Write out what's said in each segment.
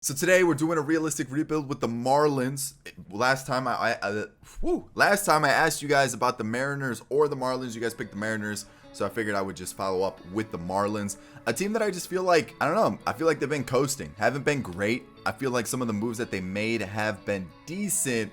So today we're doing a realistic rebuild with the Marlins. Last time I asked you guys about the Mariners or the Marlins. You guys picked the Mariners, so I figured I would just follow up with the Marlins. A team that I just feel like, I don't know, I feel like they've been coasting. Haven't been great. I feel like some of the moves that they made have been decent.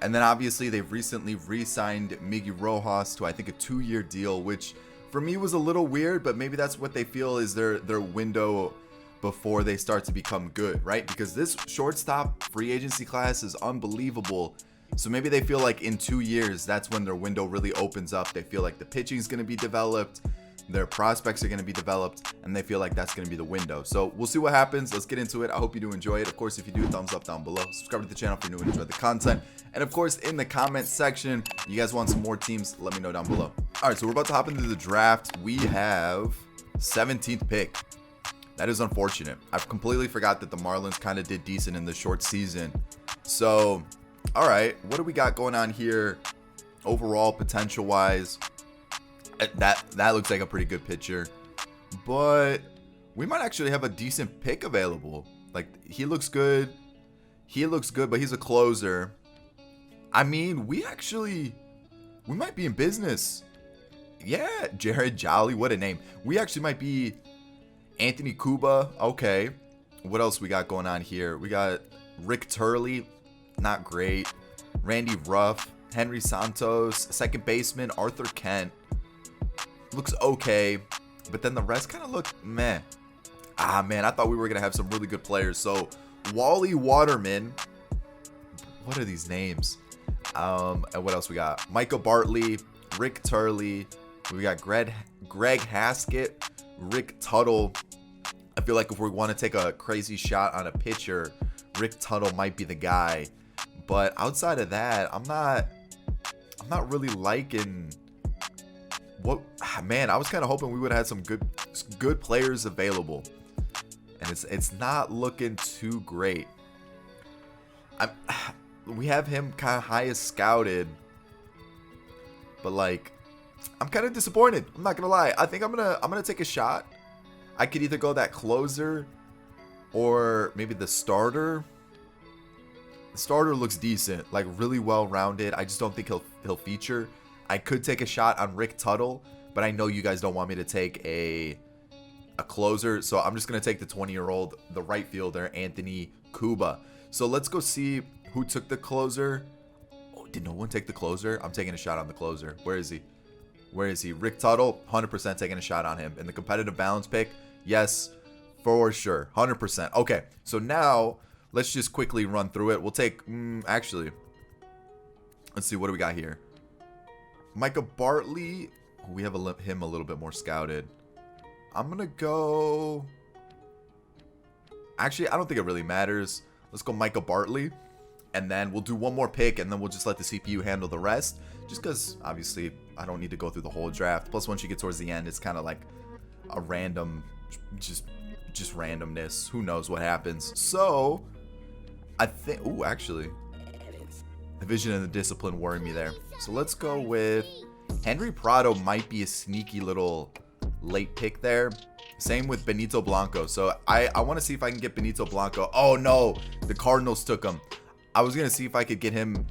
And then obviously they've recently re-signed Miggy Rojas to I think a 2-year deal, which for me was a little weird, but maybe that's what they feel is their window before they start to become good, right? Because this shortstop free agency class is unbelievable. So maybe they feel like in 2 years, that's when their window really opens up. They feel like the pitching is going to be developed, their prospects are going to be developed, and they feel like that's going to be the window. So we'll see what happens. Let's get into it. I hope you do enjoy it. Of course, if you do, thumbs up down below. Subscribe to the channel if you're new and enjoy the content. And of course, in the comment section, you guys want some more teams, let me know down below. All right, so we're about to hop into the draft. We have 17th pick. That is unfortunate. I've completely forgot that the Marlins kind of did decent in the short season. So, all right, what do we got going on here overall potential-wise? That looks like a pretty good pitcher. But we might actually have a decent pick available. Like, he looks good. He looks good, but he's a closer. I mean, we might be in business. Yeah, Jared Jolly, what a name. We actually might be Anthony Cuba, okay. What else we got going on here? We got Rick Turley, not great. Randy Ruff, Henry Santos, second baseman, Arthur Kent. Looks okay, but then the rest kind of look meh. Ah, man, I thought we were going to have some really good players. So, Wally Waterman. What are these names? And what else we got? Michael Bartley, Rick Turley. We got Greg Haskett, Rick Tuttle. I feel like if we want to take a crazy shot on a pitcher, Rick Tuttle might be the guy. But outside of that, I'm not really liking what, man, I was kind of hoping we would have had some good players available. And it's not looking too great. We have him kind of highest scouted. But like, I'm kind of disappointed. I'm not gonna lie. I think I'm gonna take a shot. I could either go that closer or maybe the starter. The starter looks decent, like really well rounded. I just don't think he'll feature. I could take a shot on Rick Tuttle, but I know you guys don't want me to take a closer, so I'm just gonna take the 20-year-old, the right fielder, Anthony Cuba. So let's go see who took the closer. Oh, did no one take the closer? I'm taking a shot on the closer. Where is he? Where is he? Rick Tuttle, 100% taking a shot on him. In the competitive balance pick, yes, for sure, 100%. Okay, so now let's just quickly run through it. We'll take, actually, let's see, what do we got here? Micah Bartley, we have him a little bit more scouted. I'm going to go, actually, I don't think it really matters. Let's go Micah Bartley. And then we'll do one more pick, and then we'll just let the CPU handle the rest. Just because, obviously, I don't need to go through the whole draft. Plus, once you get towards the end, it's kind of like a random, just randomness. Who knows what happens? So, I think, ooh, actually, the vision and the discipline worry me there. So let's go with Henry Prado. Might be a sneaky little late pick there. Same with Benito Blanco. So I want to see if I can get Benito Blanco. Oh, no, the Cardinals took him. I was going to see if I could get him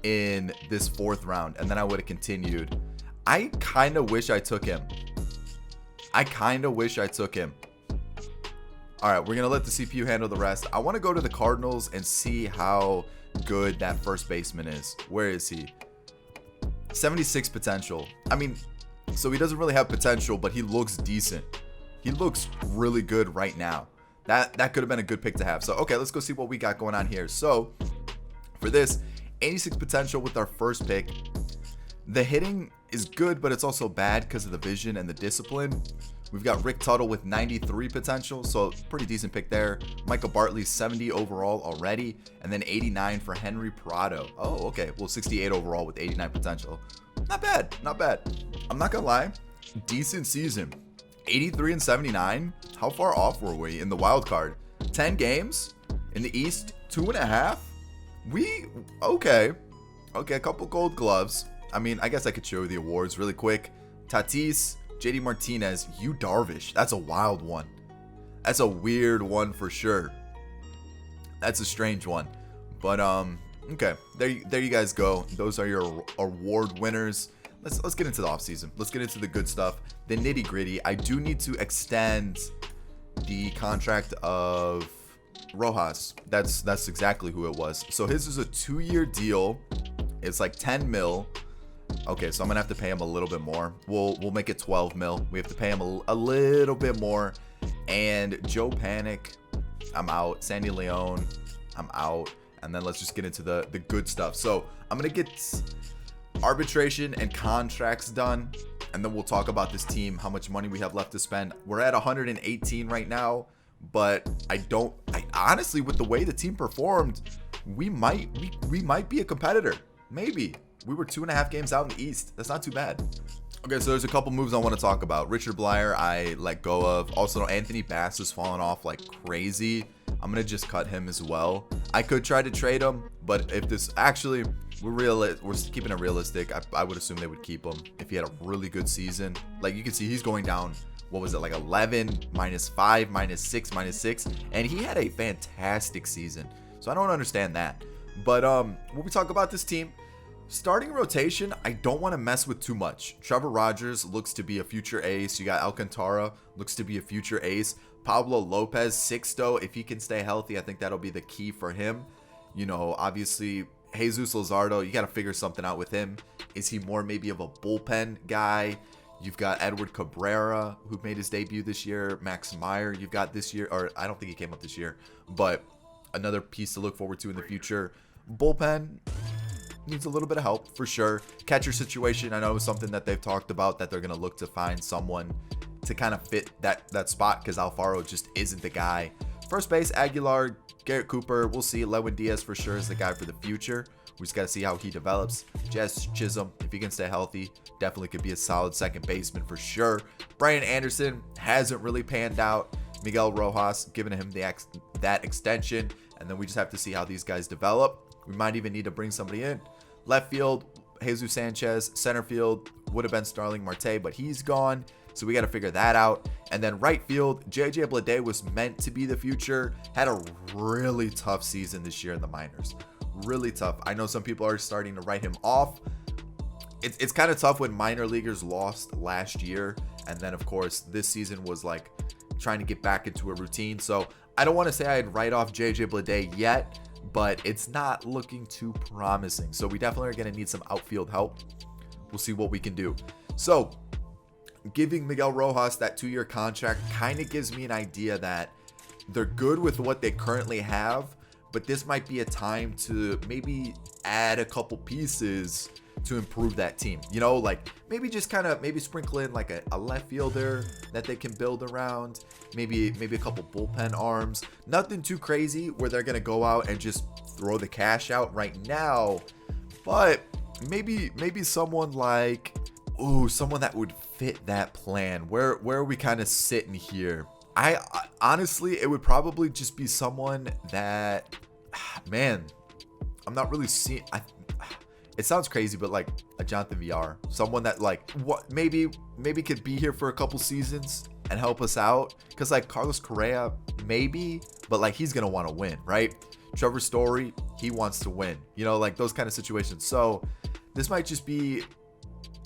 in this 4th round, and then I would have continued. I kind of wish I took him. All right, we're going to let the CPU handle the rest. I want to go to the Cardinals and see how good that first baseman is. Where is he? 76 potential. I mean, so he doesn't really have potential, but he looks decent. He looks really good right now. That could have been a good pick to have. So, okay, let's go see what we got going on here. So, for this, 86 potential with our first pick. The hitting is good, but it's also bad because of the vision and the discipline. We've got Rick Tuttle with 93 potential, so pretty decent pick there. Michael Bartley, 70 overall already, and then 89 for Henry Prado. Oh, okay. Well, 68 overall with 89 potential. Not bad, not bad. I'm not going to lie. Decent season. 83 and 79. How far off were we in the wild card? 10 games in the East, 2.5. Okay, a couple gold gloves. I mean, I guess I could show you the awards really quick. Tatis, JD Martinez, Yu Darvish. That's a wild one. That's a weird one for sure. That's a strange one. But okay, there you guys go. Those are your award winners. Let's get into the offseason. Let's get into the good stuff, the nitty gritty. I do need to extend the contract of Rojas. That's exactly who it was. So his is a 2-year deal. It's like 10 mil. Okay, so I'm gonna have to pay him a little bit more. We'll make it 12 mil. We have to pay him a little bit more. And Joe Panic, I'm out. Sandy Leon, I'm out. And then let's just get into the good stuff. So I'm gonna get arbitration and contracts done, and then we'll talk about this team, how much money we have left to spend. We're at 118 right now, but I honestly, with the way the team performed, we might be a competitor. Maybe. We were 2.5 games out in the East. That's not too bad. Okay, so there's a couple moves I want to talk about. Richard Blyer, I let go of. Also, Anthony Bass has fallen off like crazy. I'm going to just cut him as well. I could try to trade him, but if this actually, we're keeping it realistic, I would assume they would keep him if he had a really good season. Like you can see, he's going down. What was it, like 11, -5, -6, -6, and he had a fantastic season. So I don't understand that. But when we talk about this team, starting rotation, I don't want to mess with too much. Trevor Rogers looks to be a future ace. You got Alcantara, looks to be a future ace. Pablo Lopez, Sixto, if he can stay healthy, I think that'll be the key for him. You know, obviously, Jesus Luzardo, you got to figure something out with him. Is he more maybe of a bullpen guy? You've got Edward Cabrera, who made his debut this year. Max Meyer, you've got this year, or I don't think he came up this year, but another piece to look forward to in the future. Bullpen needs a little bit of help for sure. Catcher situation, I know is something that they've talked about, that they're going to look to find someone to kind of fit that spot, because Alfaro just isn't the guy. First base, Aguilar, Garrett Cooper, we'll see. Lewin Diaz for sure is the guy for the future. We just got to see how he develops. Jazz Chisholm, if he can stay healthy, definitely could be a solid second baseman for sure. Brian Anderson hasn't really panned out. Miguel Rojas, giving him that extension, and then we just have to see how these guys develop. We might even need to bring somebody in. Left field, Jesus Sanchez. Center field would have been Starling Marte, but he's gone, so we got to figure that out. And then right field, JJ Bleday was meant to be the future. Had a really tough season this year in the minors. Really tough. I know some people are starting to write him off. It's kind of tough when minor leaguers lost last year, and then of course this season was like trying to get back into a routine. So I don't want to say I'd write off JJ Bleday yet, but it's not looking too promising. So we definitely are going to need some outfield help. We'll see what we can do. So giving Miguel Rojas that 2-year contract kind of gives me an idea that they're good with what they currently have, but this might be a time to maybe add a couple pieces to improve that team. You know, like maybe just kind of sprinkle in like a left fielder that they can build around. Maybe a couple bullpen arms. Nothing too crazy where they're going to go out and just throw the cash out right now. But maybe someone like, someone that would fit that plan. Where are we kind of sitting here? I honestly, it would probably just be someone that, man, I'm not really seeing. It sounds crazy, but like a Jonathan VR, someone that like what maybe could be here for a couple seasons and help us out. Because like Carlos Correa, maybe, but like he's gonna want to win, right? Trevor Story, he wants to win. You know, like those kind of situations. So this might just be.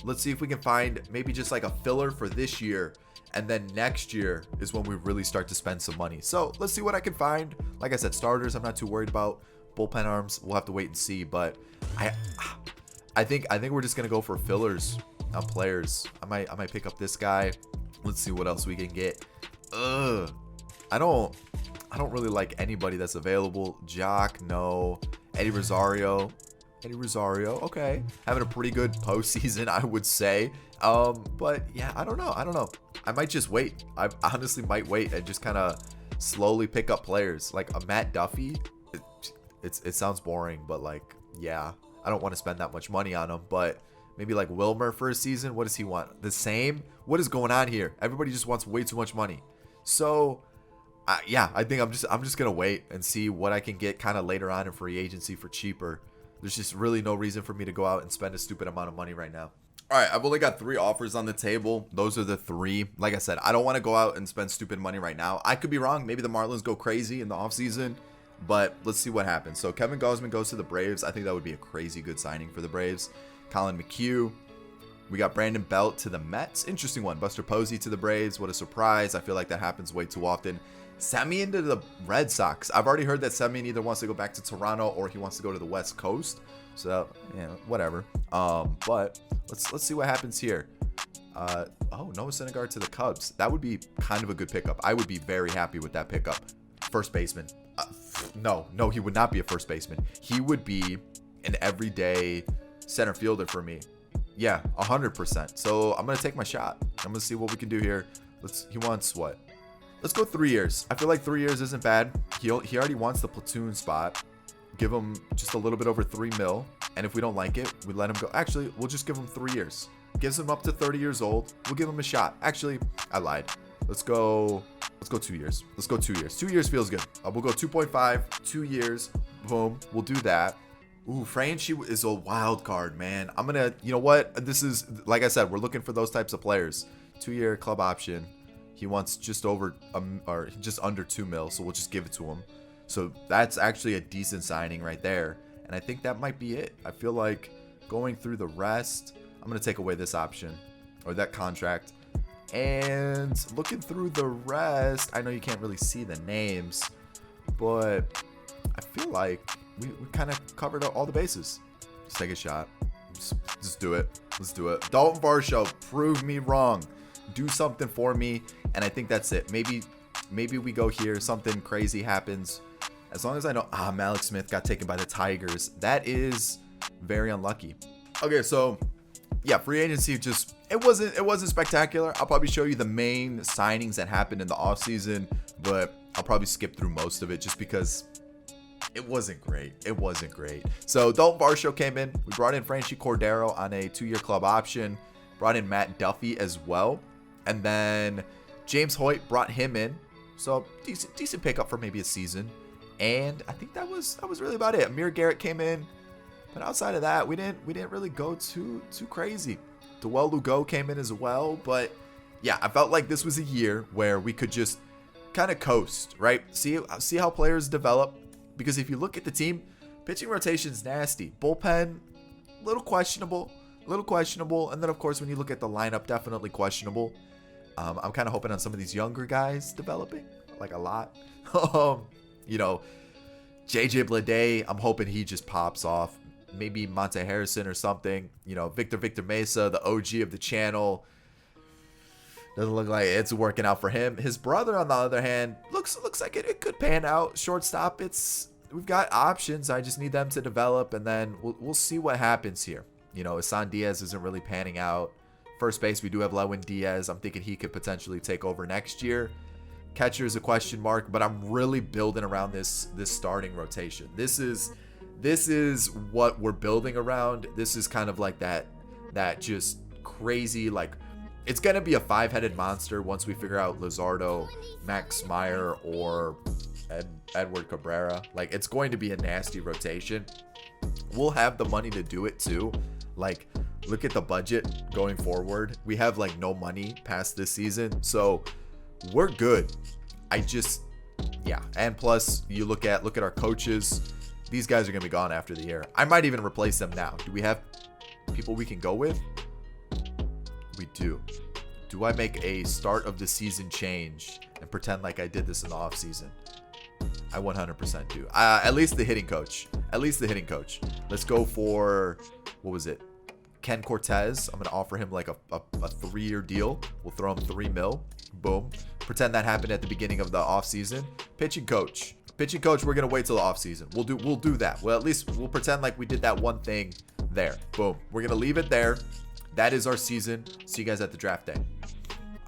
Let's see if we can find maybe just like a filler for this year. And then next year is when we really start to spend some money. So let's see what I can find. Like I said, starters, I'm not too worried about. Bullpen arms, we'll have to wait and see. But I think we're just gonna go for fillers on players. I might pick up this guy. Let's see what else we can get. I don't really like anybody that's available. Jock, no. Eddie Rosario, okay, having a pretty good postseason, I would say. But yeah, I don't know. I might just wait. I honestly might wait and just kind of slowly pick up players like a Matt Duffy. It sounds boring, but like, yeah, I don't want to spend that much money on him. But maybe like Wilmer for a season. What does he want? The same? What is going on here? Everybody just wants way too much money. So yeah, I think I'm just gonna wait and see what I can get kind of later on in free agency for cheaper. There's just really no reason for me to go out and spend a stupid amount of money right now. All right, I've only got 3 offers on the table. Those are the 3. Like I said, I don't want to go out and spend stupid money right now. I could be wrong. Maybe the Marlins go crazy in the offseason. But let's see what happens. So Kevin Gausman goes to the Braves. I think that would be a crazy good signing for the Braves. Colin McHugh. We got Brandon Belt to the Mets. Interesting one. Buster Posey to the Braves. What a surprise. I feel like that happens way too often. Semien to the Red Sox. I've already heard that Semien either wants to go back to Toronto or he wants to go to the West Coast. So, yeah, whatever. But let's see what happens here. Noah Syndergaard to the Cubs. That would be kind of a good pickup. I would be very happy with that pickup. First baseman. No, he would not be a first baseman. He would be an everyday center fielder for me. Yeah, 100%. So I'm going to take my shot. I'm going to see what we can do here. He wants what? Let's go 3 years. I feel like 3 years isn't bad. He already wants the platoon spot. Give him just a little bit over 3 mil. And if we don't like it, we let him go. Actually, we'll just give him 3 years. Gives him up to 30 years old. We'll give him a shot. Actually, I lied. Let's go 2 years. Let's go 2 years. 2 years feels good. We'll go 2.5, 2 years. Boom. We'll do that. Ooh, Franchi is a wild card, man. I'm going to, you know what? This is, like I said, we're looking for those types of players. 2-year club option. He wants just over, or just under 2 mil. So we'll just give it to him. So that's actually a decent signing right there. And I think that might be it. I feel like going through the rest, I'm going to take away this option or that contract. And looking through the rest, I know you can't really see the names, but I feel like we kind of covered all the bases. Let's take a shot. Just do it. Let's do it. Dalton Varsho, prove me wrong. Do something for me. And I think that's it. Maybe we go here. Something crazy happens. As long as I know, Malik Smith got taken by the Tigers. That is very unlucky. Okay, so yeah, free agency just it wasn't spectacular. I'll probably show you the main signings that happened in the offseason, but I'll probably skip through most of it just because it wasn't great. It wasn't great. So Dalton Varsho came in. We brought in Franchi Cordero on a 2-year club option. Brought in Matt Duffy as well. And then James Hoyt brought him in. So decent pickup for maybe a season. And I think that was really about it. Amir Garrett came in. But outside of that, we didn't really go too crazy. Dewell Lugo came in as well. But yeah, I felt like this was a year where we could just kind of coast, right? See how players develop. Because if you look at the team, pitching rotation's nasty. Bullpen, little questionable. And then, of course, when you look at the lineup, definitely questionable. I'm kind of hoping on some of these younger guys developing, like a lot. You know, JJ Bleday, I'm hoping he just pops off. Maybe Monte Harrison or something. You know, Victor Mesa, the OG of the channel. Doesn't look like it's working out for him. His brother, on the other hand, looks like it could pan out. Shortstop, we've got options. I just need them to develop, and then we'll see what happens here. You know, Isan Diaz isn't really panning out. First base, we do have Lewin Diaz. I'm thinking he could potentially take over next year. Catcher is a question mark, but I'm really building around this starting rotation. This is what we're building around. This is kind of like that just crazy, like, it's going to be a 5-headed monster once we figure out Luzardo, Max Meyer, or Edward Cabrera. Like, it's going to be a nasty rotation. We'll have the money to do it too. Like, look at the budget going forward. We have like no money past this season. So we're good. Yeah. And plus you look at our coaches. These guys are going to be gone after the year. I might even replace them now. Do we have people we can go with? We do. Do I make a start of the season change and pretend like I did this in the off season? I 100% do. At least the hitting coach. Let's go for, what was it? Ken Cortez. I'm going to offer him like a 3-year deal. We'll throw him 3 mil. Boom. Pretend that happened at the beginning of the offseason. Pitching coach, we're going to wait till the offseason. We'll do that. Well, at least we'll pretend like we did that one thing there. Boom. We're going to leave it there. That is our season. See you guys at the draft day.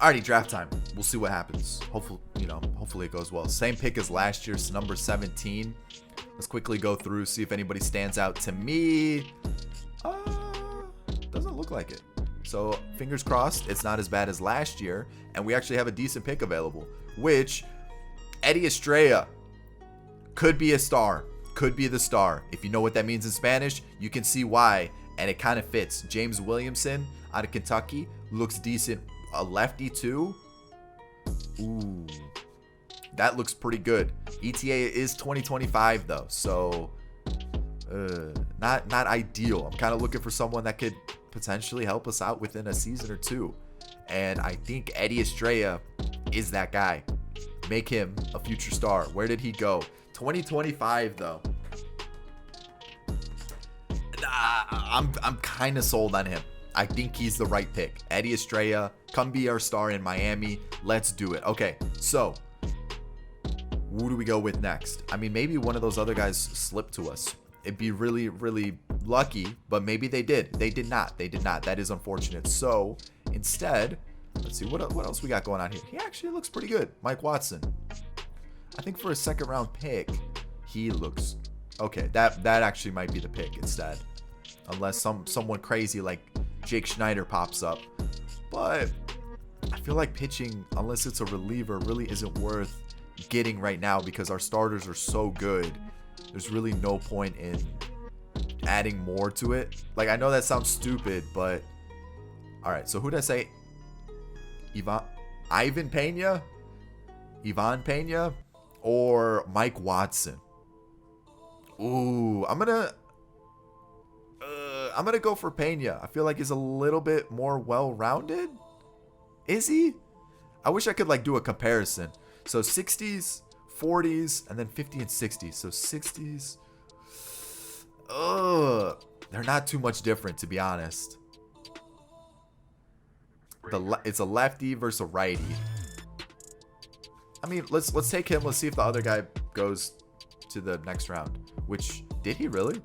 Alrighty, draft time. We'll see what happens. Hopefully it goes well. Same pick as last year's, number 17. Let's quickly go through, see if anybody stands out to me. Doesn't look like it. So fingers crossed it's not as bad as last year, and we actually have a decent pick available, which Eddie Estrella could be a star, could be the star. If you know what that means in Spanish, you can see why, and it kind of fits. James Williamson out of Kentucky looks decent. A lefty too. Ooh, That looks pretty good. ETA is 2025 though, so not ideal. I'm kind of looking for someone that could potentially help us out within a season or two. And I think Eddie Estrella is that guy. Make him a future star. Where did he go? 2025 though. I'm kind of sold on him. I think he's the right pick. Eddie Estrella, come be our star in Miami. Let's do it. Okay, so who do we go with next? I mean, maybe one of those other guys slipped to us. It'd be really, really lucky, but maybe they did. They did not. They did not. That is unfortunate. So instead, let's see what else we got going on here. He actually looks pretty good. Mike Watson. I think for a second round pick, he looks okay. That actually might be the pick instead, unless someone crazy like Jake Schneider pops up. But I feel like pitching, unless it's a reliever, really isn't worth getting right now because our starters are so good. There's really no point in adding more to it. Like, I know that sounds stupid, but all right. So who did I say? Ivan Pena, or Mike Watson? Ooh, I'm gonna go for Pena. I feel like he's a little bit more well-rounded. Is he? I wish I could like do a comparison. So 60s, 40s, and then 50 and 60s. So 60s. They're not too much different, to be honest. It's a lefty versus a righty. I mean, let's take him. Let's see if the other guy goes to the next round. Which, did he really?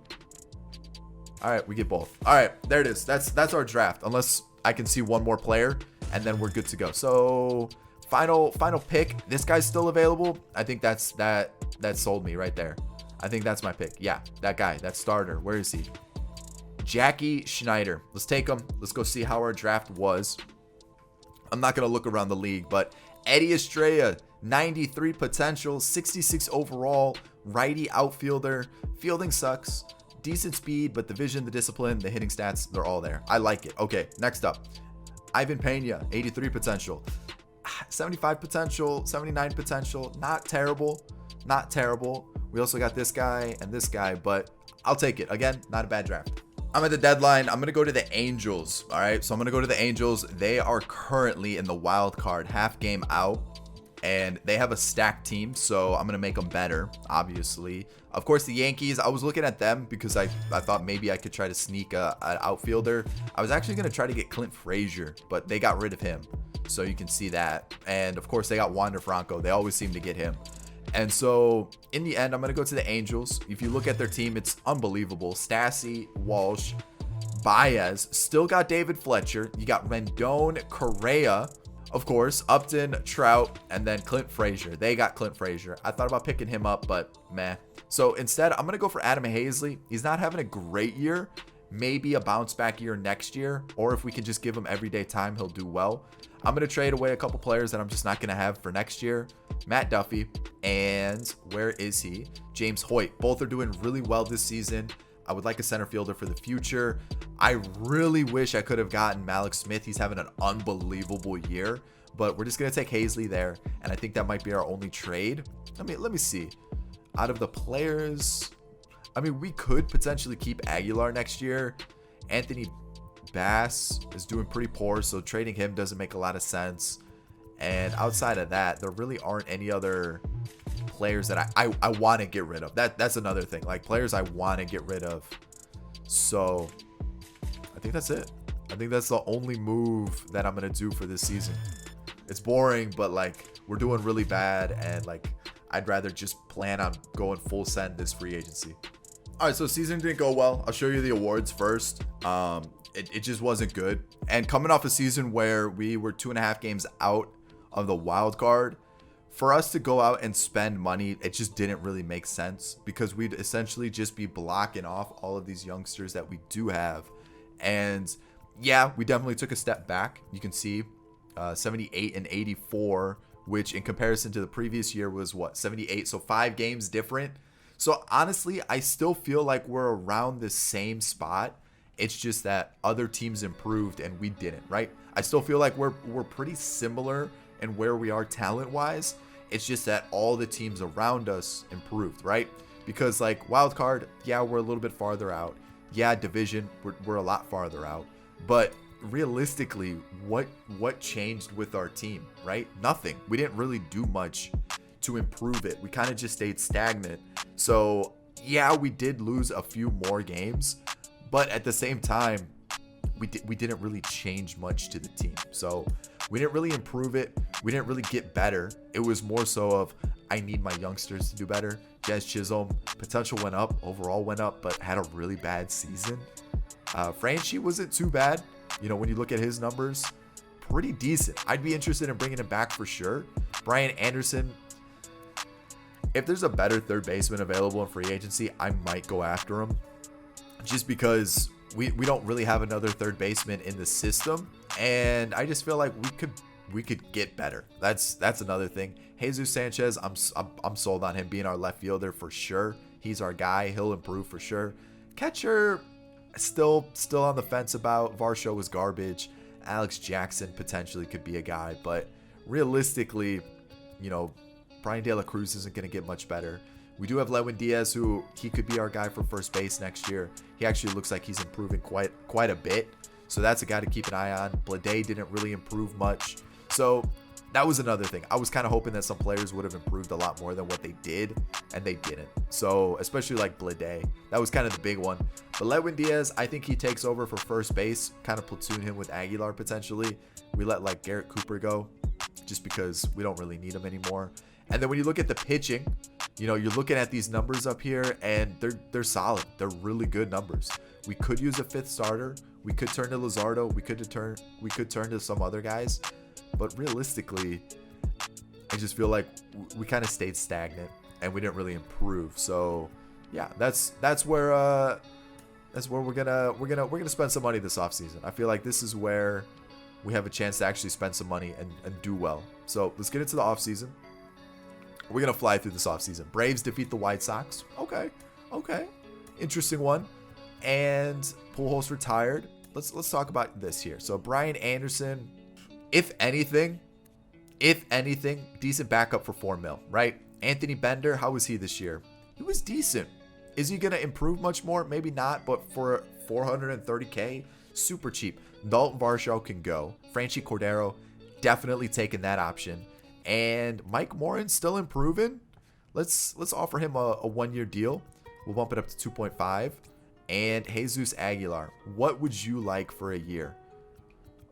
All right, we get both. All right, there it is. That's our draft. Unless I can see one more player, and then we're good to go. So final pick. This guy's still available. I think that sold me right there. I think that's my pick. Yeah, that guy, that starter. Where is he? Jackie Schneider. Let's take him. Let's go see how our draft was. I'm not gonna look around the league, but Eddie Estrella, 93 potential, 66 overall, righty outfielder. Fielding sucks. Decent speed, but the vision, the discipline, the hitting stats, they're all there. I like it. Okay, next up. Ivan Pena, 83 potential. 75 potential, 79 potential. Not terrible. Not terrible. We also got this guy and this guy, but I'll take it. Again, not a bad draft. I'm at the deadline. I'm going to go to the Angels. All right, so I'm going to go to the Angels. They are currently in the wild card, half game out. And they have a stacked team, so I'm going to make them better, obviously. Of course, the Yankees, I was looking at them because I thought maybe I could try to sneak an outfielder. I was actually going to try to get Clint Frazier, but they got rid of him. So you can see that. And, of course, they got Wander Franco. They always seem to get him. And so, in the end, I'm going to go to the Angels. If you look at their team, it's unbelievable. Stassi, Walsh, Baez. Still got David Fletcher. You got Rendon, Correa. Of course, Upton, Trout, and then Clint Frazier. They got Clint Frazier. I thought about picking him up, but meh. So instead, I'm going to go for Adam Hazley. He's not having a great year. Maybe a bounce back year next year. Or if we can just give him everyday time, he'll do well. I'm going to trade away a couple players that I'm just not going to have for next year. Matt Duffy. And where is he? James Hoyt. Both are doing really well this season. I would like a center fielder for the future. I really wish I could have gotten Malik Smith. He's having an unbelievable year, but we're just going to take Hazley there. And I think that might be our only trade. Let me see. Out of the players, I mean, we could potentially keep Aguilar next year. Anthony Bass is doing pretty poor, so trading him doesn't make a lot of sense. And outside of that, there really aren't any other players that I want to get rid of. That's another thing. Like, players I want to get rid of. So I think that's it. I think that's the only move that I'm going to do for this season. It's boring, but like, we're doing really bad, and like, I'd rather just plan on going full send this free agency. All right, so season didn't go well. I'll show you the awards first. It just wasn't good. And coming off a season where we were 2.5 games out of the wild card, for us to go out and spend money, it just didn't really make sense, because we'd essentially just be blocking off all of these youngsters that we do have. And yeah, we definitely took a step back. You can see 78 and 84, which in comparison to the previous year was what, 78? So 5 games different. So honestly, I still feel like we're around the same spot. It's just that other teams improved and we didn't, right? I still feel like we're pretty similar in where we are talent-wise. It's just that all the teams around us improved, right? Because like wild card, yeah, we're a little bit farther out. Yeah, division, we're a lot farther out. But realistically, what changed with our team, right? Nothing. We didn't really do much to improve it. We kind of just stayed stagnant. So yeah, we did lose a few more games, but at the same time, we didn't really change much to the team. So we didn't really improve it. We didn't really get better. It was more so of, I need my youngsters to do better. Jazz Chisholm, potential went up, overall went up, but had a really bad season. Franchi wasn't too bad. You know, when you look at his numbers, pretty decent. I'd be interested in bringing him back for sure. Brian Anderson, if there's a better third baseman available in free agency, I might go after him. Just because we don't really have another third baseman in the system. And I just feel like we could get better. That's another thing. Jesus Sanchez, I'm sold on him being our left fielder for sure. He's our guy. He'll improve for sure. Catcher, still on the fence about. Varsho was garbage. Alex Jackson potentially could be a guy, but realistically, you know, Brian De La Cruz isn't going to get much better. We do have Lewin Diaz, who he could be our guy for first base next year. He actually looks like he's improving quite a bit. So that's a guy to keep an eye on. Blade didn't really improve much. So that was another thing. I was kind of hoping that some players would have improved a lot more than what they did, and they didn't. So especially like Blade, that was kind of the big one. But Lewin Diaz, I think he takes over for first base, kind of platoon him with Aguilar potentially. We let like Garrett Cooper go just because we don't really need him anymore. And then when you look at the pitching, you know, you're looking at these numbers up here, and they're solid. They're really good numbers. We could use a fifth starter. We could turn to Luzardo. We could turn to some other guys. But realistically, I just feel like we kind of stayed stagnant and we didn't really improve. So yeah, that's where we're gonna spend some money this offseason. I feel like this is where we have a chance to actually spend some money and do well. So let's get into the offseason. We're gonna fly through this offseason. Braves defeat the White Sox. Okay. Interesting one. And Pujols retired. Let's talk about this here. So Brian Anderson, if anything, decent backup for $4 million, right? Anthony Bender, how was he this year? He was decent. Is he gonna improve much more? Maybe not, but for $430K, super cheap. Dalton Varsho can go. Franchi Cordero, definitely taking that option. And Mike Morin still improving. Let's offer him a 1-year deal. We'll bump it up to 2.5. And Jesus Aguilar, what would you like for a year?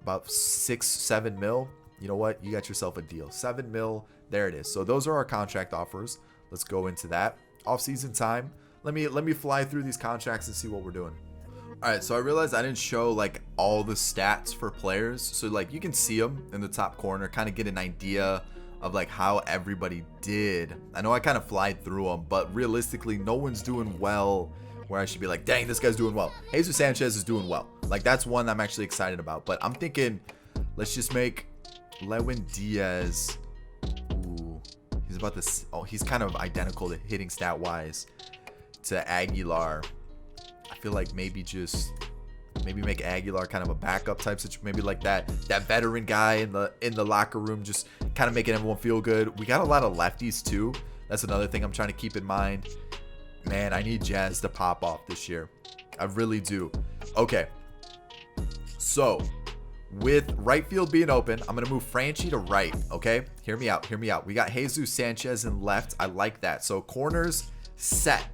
About 6-7 mil. You know what? You got yourself a deal. 7 mil. There it is. So those are our contract offers. Let's go into that. Off-season time. Let me fly through these contracts and see what we're doing. All right, so I realized I didn't show like all the stats for players. So like you can see them in the top corner, kind of get an idea of like how everybody did. I know I kind of flied through them, but realistically, no one's doing well where I should be like, dang, this guy's doing well. Jesus Sanchez is doing well. Like that's one I'm actually excited about. But I'm thinking, let's just make Lewin Diaz. Ooh, he's about this. Oh, he's kind of identical to hitting stat wise to Aguilar. I feel like maybe make Aguilar kind of a backup type situation. Maybe like that veteran guy in the locker room, just kind of making everyone feel good. We got a lot of lefties too. That's another thing I'm trying to keep in mind. Man, I need Jazz to pop off this year. I really do. Okay. So, with right field being open, I'm going to move Franchi to right, okay? Hear me out. We got Jesus Sanchez in left. I like that. So, corners set.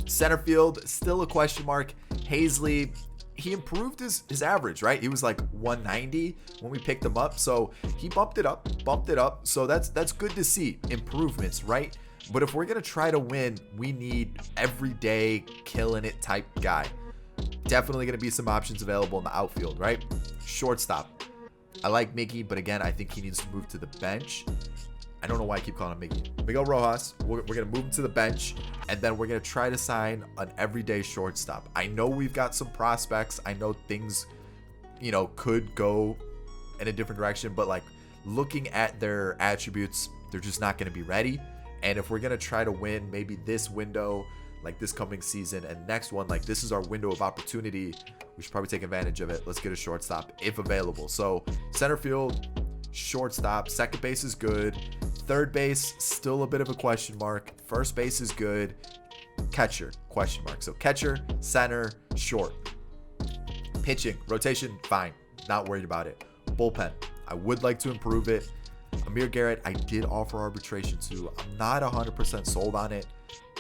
Center field, still a question mark. Hazley, he improved his average, right? He was like 190 when we picked him up. So, he bumped it up. So, that's good to see. Improvements, right? But if we're going to try to win, we need everyday killing it type guy. Definitely going to be some options available in the outfield, right? Shortstop. I like Miggy, but again, I think he needs to move to the bench. I don't know why I keep calling him Miggy. Miguel Rojas, we're going to move him to the bench, and then we're going to try to sign an everyday shortstop. I know we've got some prospects. I know things, you know, could go in a different direction, but like looking at their attributes, they're just not going to be ready. And if we're going to try to win maybe this window, like this coming season, and next one, like this is our window of opportunity, we should probably take advantage of it. Let's get a shortstop if available. So center field, Shortstop, second base is good. Third base, still a bit of a question mark. First base is good. Catcher, question mark. So catcher, center, short. Pitching, rotation, fine. Not worried about it. Bullpen, I would like to improve it. Amir Garrett, I did offer arbitration to. I'm not 100% sold on it,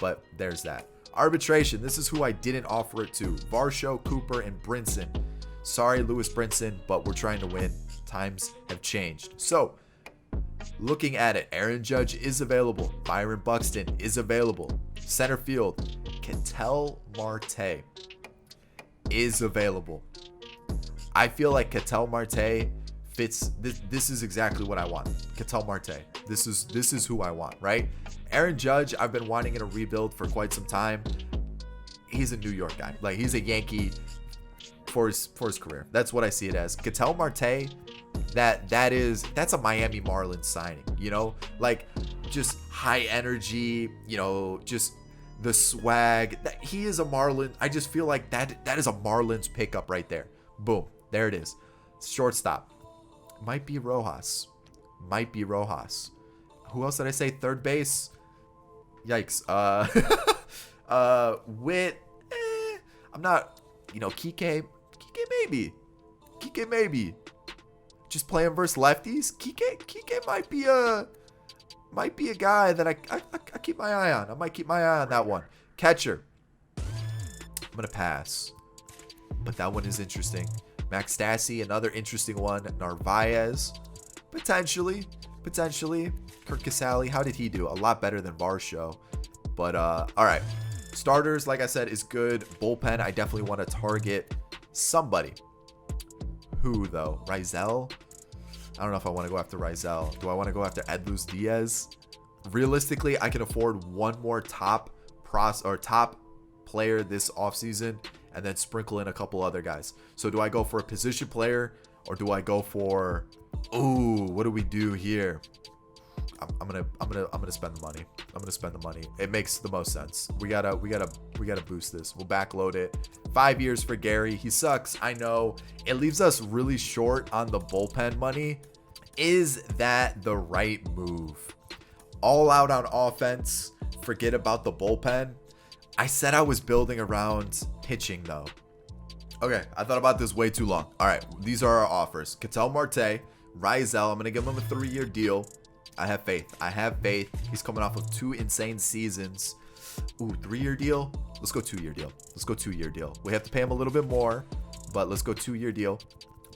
but there's that. Arbitration, this is who I didn't offer it to. Varsho, Cooper, and Brinson. Sorry, Lewis Brinson, but we're trying to win. Times have changed. So, looking at it, Aaron Judge is available. Byron Buxton is available. Center field, Ketel Marte is available. I feel like Ketel Marte fits. This is exactly what I want. Ketel Marte. This is who I want, right? Aaron Judge, I've been wanting in a rebuild for quite some time. He's a New York guy. Like, he's a Yankee for his career. That's what I see it as. Ketel Marte, that's a Miami Marlins signing, you know? Like, just high energy, you know, just the swag. He is a Marlin. I just feel like that is a Marlins pickup right there. Boom. There it is. Shortstop. Might be Rojas. Who else did I say? Third base. Yikes. Witt. I'm not, you know, Kike maybe. Just playing versus lefties. Kike might be a guy that I keep my eye on. I might keep my eye on that one. Catcher. I'm gonna pass. But that one is interesting. Max Stassi, another interesting one. Narvaez, potentially. Kurt Casale, how did he do? A lot better than Varsho. But all right. Starters, like I said, is good. Bullpen, I definitely want to target somebody. Who though? Rizal? I don't know if I want to go after Rizal. Do I want to go after Edluz Diaz? Realistically, I can afford one more top player this offseason and then sprinkle in a couple other guys. So do I go for a position player or do I go for, ooh, what do we do here? I'm gonna spend the money. It makes the most sense. We gotta boost this. We'll backload it. 5 years for Gary. He sucks. I know. It leaves us really short on the bullpen money. Is that the right move? All out on offense. Forget about the bullpen. I said I was building around pitching though. Okay, I thought about this way too long. All right, these are our offers. Ketel Marte, Rizal. I'm gonna give him a 3-year deal. I have faith. He's coming off of 2 insane seasons. Ooh, 3-year deal. Let's go 2-year deal. We have to pay him a little bit more, but let's go 2-year deal.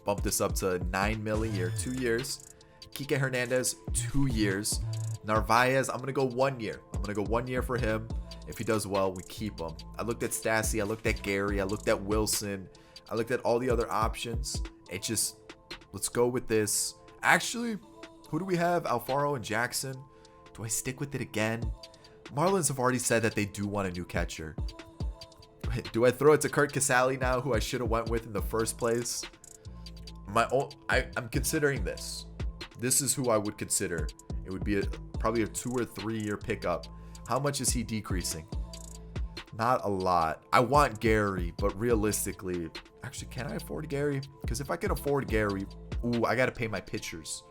Bump this up to $9 million a year, 2 years. Kike Hernandez, 2 years. Narvaez, I'm gonna go 1 year. For him. If he does well, we keep him. I looked at Stassi. I looked at Gary. I looked at Wilson. I looked at all the other options. Let's go with this. Actually, who do we have? Alfaro and Jackson. Do I stick with it again? Marlins have already said that they do want a new catcher. Do I throw it to Kurt Casale now, who I should have went with in the first place? I'm considering this. This is who I would consider. It would be probably a 2 or 3 year pickup. How much is he decreasing? Not a lot. I want Gary, but realistically, actually, can I afford Gary? Because if I can afford Gary, ooh, I got to pay my pitchers.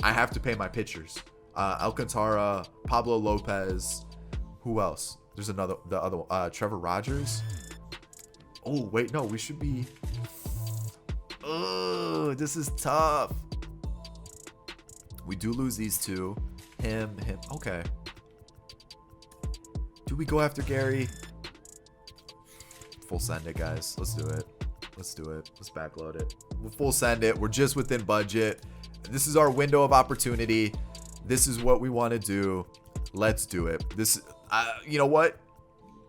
I have to pay my pitchers. Alcantara, Pablo Lopez. Who else? There's the other one. Trevor Rogers. Oh, wait, no, we should be. Oh, this is tough. We do lose these two. Him. Okay. Do we go after Gary? Full send it, guys. Let's do it. Let's backload it. We'll full send it. We're just within budget. This is our window of opportunity. This is what we want to do. Let's do it. You know what?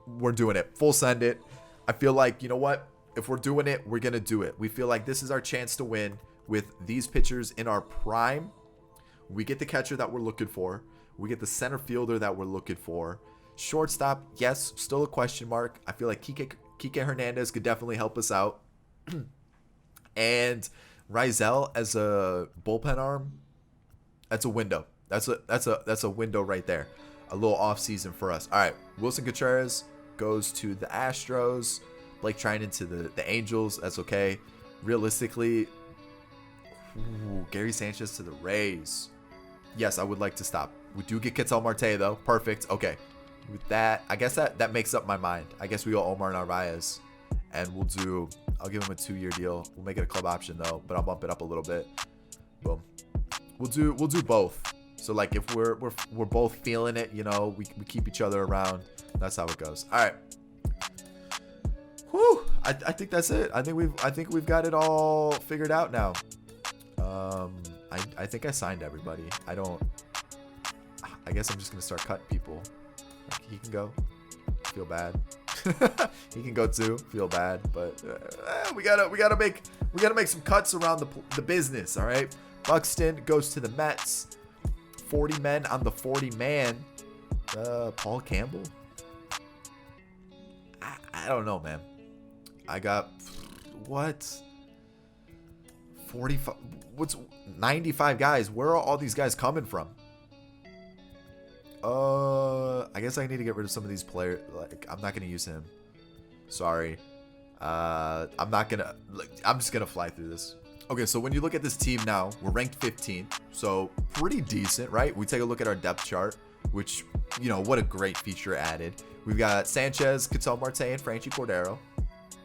We're doing it. Full send it. I feel like, you know what? If we're doing it, we're going to do it. We feel like this is our chance to win with these pitchers in our prime. We get the catcher that we're looking for. We get the center fielder that we're looking for. Shortstop, yes, still a question mark. I feel like Kike Hernandez could definitely help us out. And Rizal as a bullpen arm, that's a window. That's a window right there. A little off season for us. All right, Wilson Contreras goes to the Astros. Blake Trinan to the Angels. That's okay. Realistically, Ooh, Gary Sanchez to the Rays. Yes, I would like to stop. We do get Ketel Marte, though. Perfect. Okay. With that, I guess that makes up my mind. I guess we go Omar Narvaez. And I'll give him a 2-year deal. We'll make it a club option, though. But I'll bump it up a little bit. Boom. We'll do both. So, like, if we're both feeling it, you know, we keep each other around. That's how it goes. All right. Whew. I think that's it. I think we've got it all figured out now. I think I signed everybody. I guess I'm just gonna start cutting people. Like, he can go. Feel bad. He can go too. Feel bad. But we gotta make some cuts around the business. All right. Buxton goes to the Mets. 40 men on the 40 man. Paul Campbell. I don't know, man. I got what? 45. What's 95 guys? Where are all these guys coming from? I guess I need to get rid of some of these players. Like, I'm not gonna use him. Sorry. I'm just gonna fly through this. Okay, so when you look at this team now, we're ranked 15th, so pretty decent, right? We take a look at our depth chart, which, you know, what a great feature added. We've got Sanchez, Ketel Marte, and Franchi Cordero.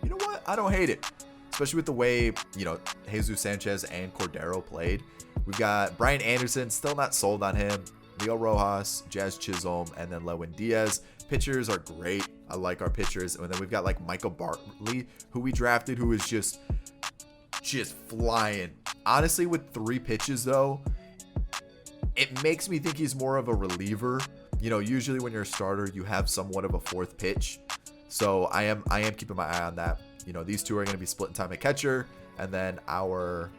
You know what? I don't hate it, especially with the way, you know, Jesus Sanchez and Cordero played. We've got Brian Anderson, still not sold on him. Leo Rojas, Jazz Chisholm, and then Lewin Diaz. Pitchers are great. I like our pitchers. And then we've got like Michael Bartley, who we drafted, who is just flying. Honestly, with 3 pitches though, it makes me think he's more of a reliever. You know, usually when you're a starter, you have somewhat of a 4th pitch. So I am keeping my eye on that. You know, these two are going to be splitting time at catcher, and then our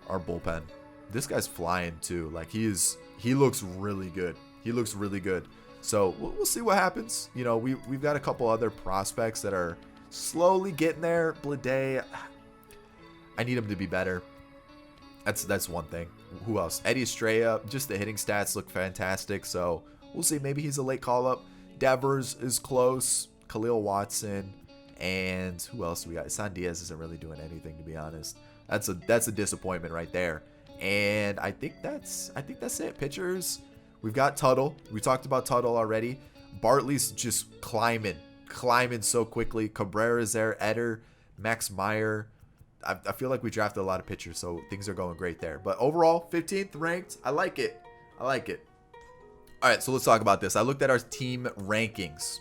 bullpen. This guy's flying too. Like, he looks really good. He looks really good. So we'll see what happens. You know, we've got a couple other prospects that are slowly getting there. Blade, I need him to be better. That's one thing. Who else? Eddie Estrella. Just the hitting stats look fantastic. So we'll see. Maybe he's a late call up. Devers is close. Khalil Watson. And who else do we got? San Diaz isn't really doing anything, to be honest. That's a disappointment right there. And I think that's it. Pitchers. We've got Tuttle. We talked about Tuttle already. Bartley's just climbing so quickly. Cabrera's there. Eder, Max Meyer. I feel like we drafted a lot of pitchers, so things are going great there. But overall, 15th ranked. I like it. All right, so let's talk about this. I looked at our team rankings.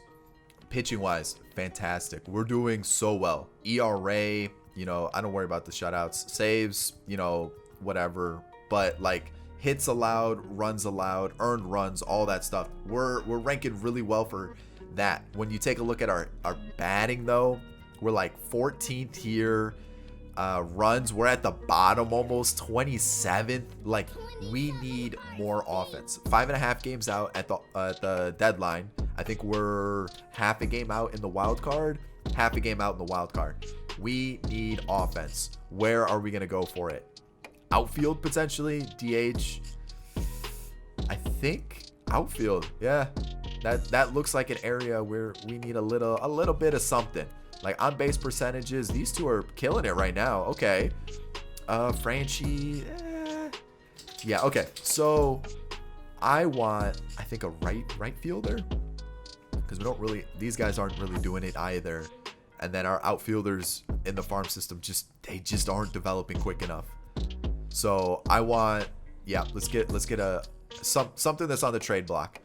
Pitching-wise, fantastic. We're doing so well. ERA, you know, I don't worry about the shutouts. Saves, you know, whatever. But, like, hits allowed, runs allowed, earned runs, all that stuff. We're ranking really well for that. When you take a look at our batting, though, we're like 14th here. Runs, we're at the bottom almost, 27th. Like, we need more offense. 5.5 games out at the deadline. I think we're half a game out in the wild card, half a game out in the wild card. We need offense. Where are we gonna go for it? Outfield potentially, DH. I think outfield. Yeah, that looks like an area where we need a little bit of something. Like, on base percentages, these two are killing it right now. Okay. Franchi. Yeah, okay. So I think a right fielder, because these guys aren't really doing it either. And then our outfielders in the farm system they just aren't developing quick enough. So let's get something that's on the trade block.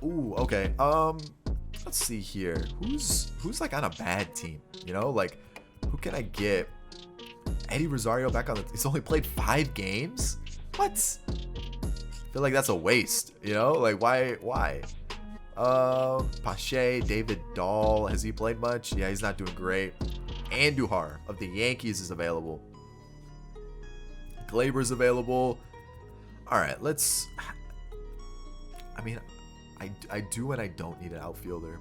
Ooh, okay. Let's see here. Who's like on a bad team? You know, like, who can I get? Eddie Rosario back on he's only played 5 games? What? I feel like that's a waste, you know? Like, why? Pache, David Dahl, has he played much? Yeah, he's not doing great. Andujar of the Yankees is available. Glaber's available. All right, I do and I don't need an outfielder.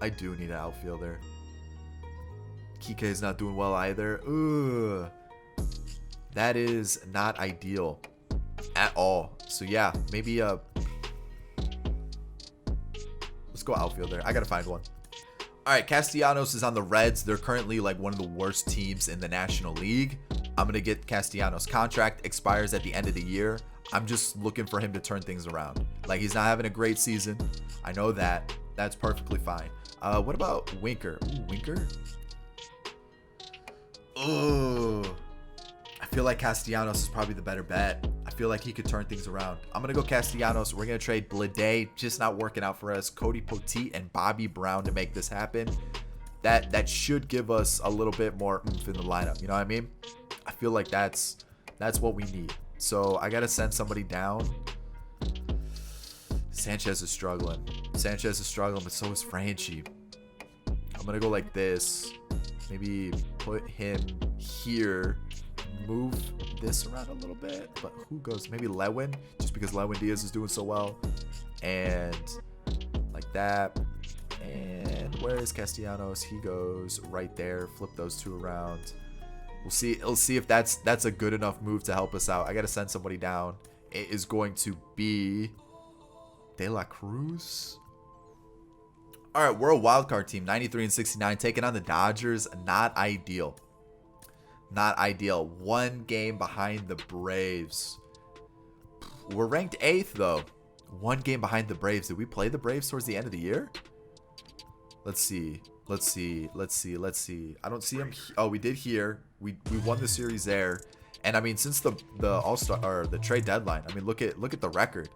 I do need an outfielder. Kike is not doing well either. Ugh. That is not ideal at all. So yeah, maybe let's go outfielder. I gotta find one. All right, Castellanos is on the Reds. They're currently like one of the worst teams in the National League. I'm going to get Castellanos' contract, expires at the end of the year. I'm just looking for him to turn things around. Like, he's not having a great season. I know that. That's perfectly fine. What about Winker? Ooh, Winker? Ooh. I feel like Castellanos is probably the better bet. I feel like he could turn things around. I'm going to go Castellanos. We're going to trade Blade, just not working out for us. Cody Poteet and Bobby Brown to make this happen. That should give us a little bit more oomph in the lineup. You know what I mean? I feel like that's what we need. So I got to send somebody down. Sanchez is struggling. But so is Franchi. I'm going to go like this. Maybe put him here. Move this around a little bit. But who goes? Maybe Lewin. Just because Lewin Diaz is doing so well. And like that. And where is Castellanos? He goes right there. Flip those two around. We'll see if that's a good enough move to help us out. I got to send somebody down. It is going to be De La Cruz. All right, we're a wild card team, 93 and 69, taking on the Dodgers. Not ideal. Not ideal. One game behind the Braves. We're ranked 8th though. One game behind the Braves. Did we play the Braves towards the end of the year? Let's see. I don't see him. Oh, we did here. We won the series there. And I mean, since the All-Star or the trade deadline, I mean, look at the record.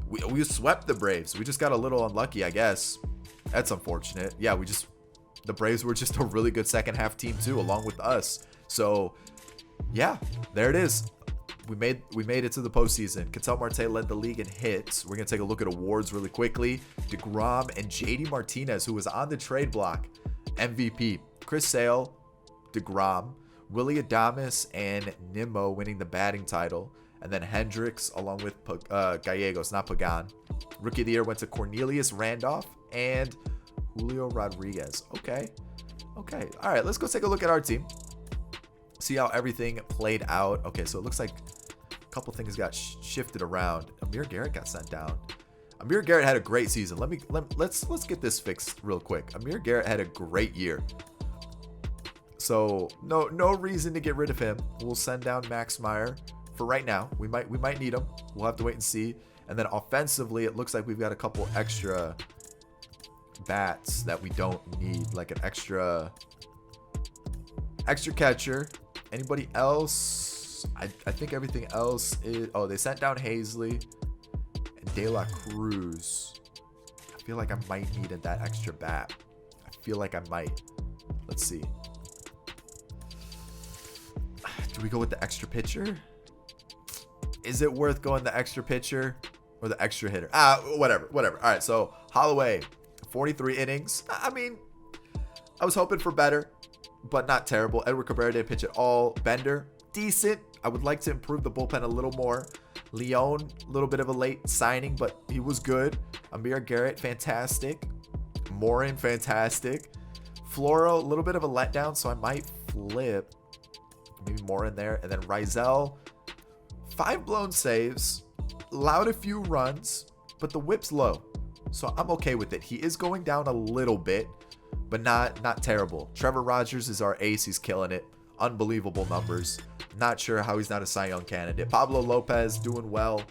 We swept the Braves. We just got a little unlucky, I guess. That's unfortunate. Yeah, the Braves were just a really good second half team too, along with us. So, yeah, there it is. We made it to the postseason. Ketel Marte led the league in hits. We're going to take a look at awards really quickly. DeGrom and JD Martinez, who was on the trade block, MVP. Chris Sale, DeGrom, Willy Adames, and Nimmo winning the batting title. And then Hendricks along with Gallegos, not Pagan. Rookie of the year went to Cornelius Randolph and Julio Rodriguez. Okay. All right, let's go take a look at our team. See how everything played out. Okay, so it looks like a couple things got shifted around. Amir Garrett got sent down. Amir Garrett had a great season. Let's get this fixed real quick. Amir Garrett had a great year. So no reason to get rid of him. We'll send down Max Meyer for right now. We might need him. We'll have to wait and see. And then offensively, it looks like we've got a couple extra bats that we don't need, like an extra catcher. Anybody else? I think everything else is... Oh, they sent down Hazley and De La Cruz. I feel like I might need that extra bat. I feel like I might. Let's see. Do we go with the extra pitcher? Is it worth going the extra pitcher or the extra hitter? Whatever. All right, so Holloway, 43 innings. I mean, I was hoping for better, but not terrible. Edward Cabrera didn't pitch at all. Bender, decent. I would like to improve the bullpen a little more. Leon, a little bit of a late signing, but he was good. Amir Garrett, fantastic. Morin, fantastic. Floro, a little bit of a letdown, so I might flip. Maybe more in there. And then Rizal, 5 blown saves, allowed a few runs, but the whip's low. So I'm okay with it. He is going down a little bit, but not terrible. Trevor Rogers is our ace. He's killing it. Unbelievable numbers. Not sure how he's not a Cy Young candidate. Pablo Lopez doing well.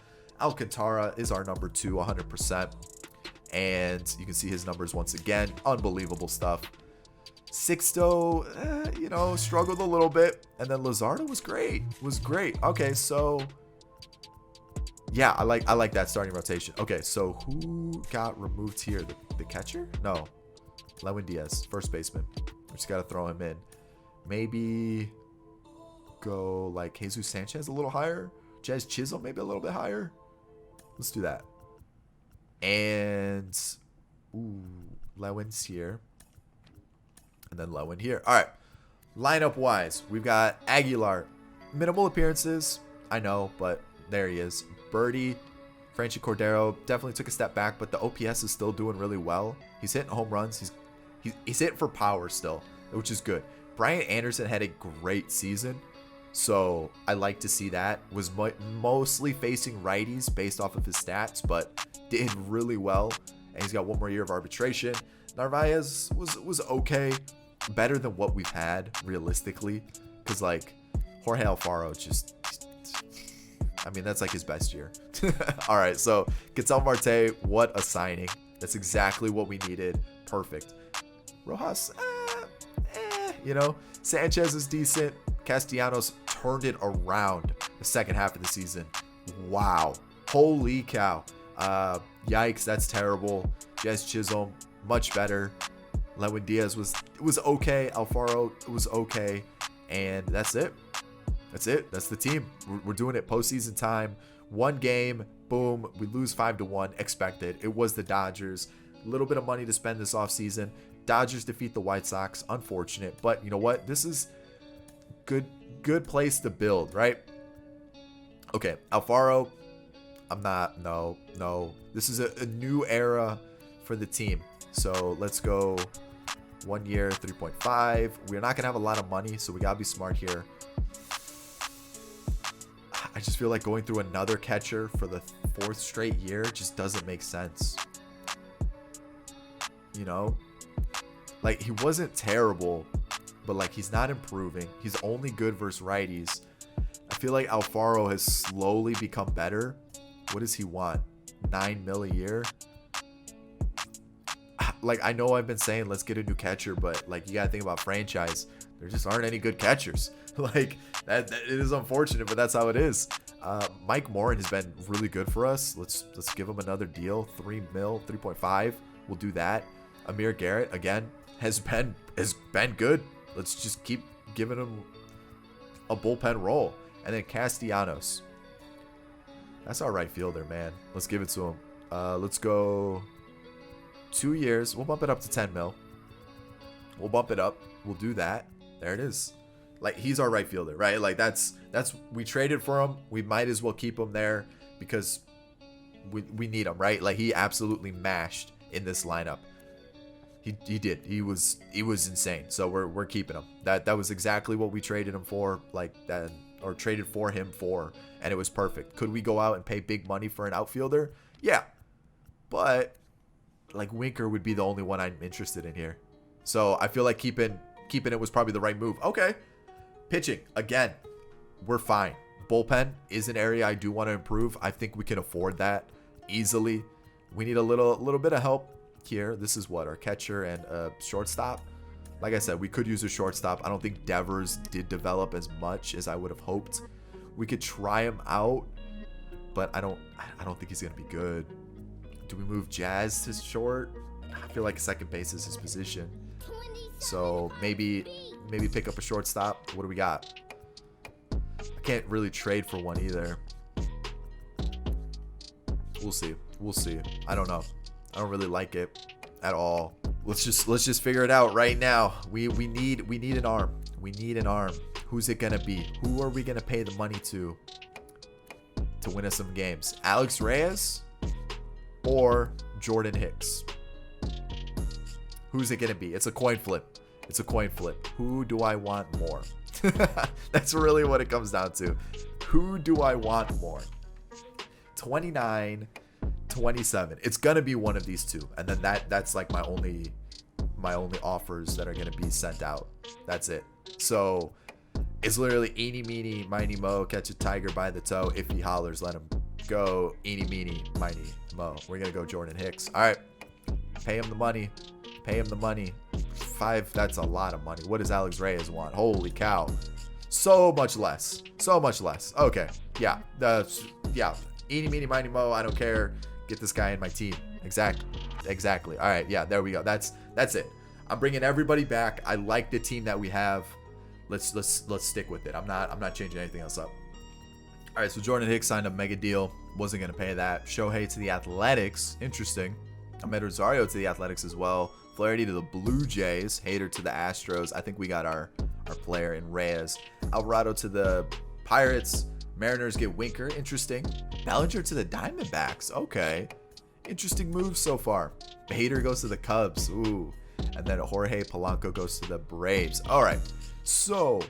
Alcantara is our number 2, 100%. And you can see his numbers once again. Unbelievable stuff. Sixto, struggled a little bit. And then Luzardo was great. Okay, so yeah, I like that starting rotation. Okay, so who got removed here? The catcher? No. Lewin Diaz, first baseman. We just got to throw him in. Maybe go like Jesus Sanchez a little higher. Jazz Chisholm maybe a little bit higher. Let's do that. And Lewin's here. And then Lewin here. All right. Lineup wise, we've got Aguilar. Minimal appearances, I know, but there he is. Birdie, Franchi Cordero definitely took a step back, but the OPS is still doing really well. He's hitting home runs. He's hitting for power still, which is good. Brian Anderson had a great season, so I like to see that. Was mostly facing righties based off of his stats, but did really well. and he's got 1 more year of arbitration. Narvaez was okay, better than what we've had realistically, because like Jorge Alfaro just, I mean, that's like his best year. All right, so Ketel Marte, what a signing. That's exactly what we needed. Perfect. Rojas, you know, Sanchez is decent. Castellanos turned it around the second half of the season. Wow. Holy cow. Yikes, that's terrible. Jazz Chisholm, much better. Lewin Diaz was okay. Alfaro was okay. And that's it. That's it. That's the team. We're doing it postseason time. 1 game, boom. We lose 5-1. Expected. It was the Dodgers. A little bit of money to spend this offseason. Dodgers defeat the White Sox. Unfortunate. But you know what? This is good place to build, right? Okay, Alfaro. No. This is a new era for the team. So let's go 1 year, 3.5. We're not going to have a lot of money, so we got to be smart here. I just feel like going through another catcher for the 4th straight year just doesn't make sense. You know? Like, he wasn't terrible, but like he's not improving. He's only good versus righties. I feel like Alfaro has slowly become better. What does he want? $9 million a year? Like, I know I've been saying let's get a new catcher, but like you gotta think about franchise. There just aren't any good catchers. Like that it is unfortunate, but that's how it is. Mike Morin has been really good for us. Let's give him another deal. 3 mil, 3.5. We'll do that. Amir Garrett again has been good. Let's just keep giving him a bullpen role. And then Castellanos. That's our right fielder, man. Let's give it to him. Let's go 2 years. We'll bump it up to 10 mil. We'll bump it up. We'll do that. There it is. Like, he's our right fielder, right? Like, that's we traded for him. We might as well keep him there because we need him, right? Like, he absolutely mashed in this lineup. He did. He was insane. So we're keeping him. That was exactly what we traded him for, like that, or traded for him for, and it was perfect. Could we go out and pay big money for an outfielder? Yeah. But like Winker would be the only one I'm interested in here. So I feel like keeping it was probably the right move. Okay. Pitching, again, we're fine. Bullpen is an area I do want to improve. I think we can afford that easily. We need a little bit of help here. This is what, our catcher and shortstop. Like I said, we could use a shortstop. I don't think Devers did develop as much as I would have hoped. We could try him out, but I don't think he's gonna be good. Do we move Jazz to short? I feel like second base is his position. So maybe pick up a shortstop. What do we got? I can't really trade for one either. We'll see. I don't know. I don't really like it at all. Let's just figure it out right now. We need an arm. We need an arm. Who's it gonna be? Who are we gonna pay the money to win us some games? Alex Reyes or Jordan Hicks? Who's it gonna be? It's a coin flip. Who do I want more? That's really what it comes down to. Who do I want more? 29, 27. It's gonna be one of these two, and then that's like my only offers that are gonna be sent out. That's it. So it's literally eeny meeny miny mo, catch a tiger by the toe. If he hollers, let him go. Eeny meeny miny mo. We're gonna go Jordan Hicks. All right, pay him the money. 5. That's a lot of money. What does Alex Reyes want? Holy cow. So much less. Okay. Yeah. Eeny, meeny, miny, mo. I don't care. Get this guy in my team. Exactly. All right. Yeah. There we go. That's it. I'm bringing everybody back. I like the team that we have. Let's stick with it. I'm not changing anything else up. All right. So Jordan Hicks signed a mega deal. Wasn't gonna pay that. Shohei to the Athletics. Interesting. Ahmed Rosario to the Athletics as well. Flaherty to the Blue Jays. Hader to the Astros. I think we got our player in Reyes. Alvarado to the Pirates. Mariners get Winker. Interesting. Bellinger to the Diamondbacks. Okay. Interesting moves so far. Hader goes to the Cubs. Ooh. And then Jorge Polanco goes to the Braves. All right. So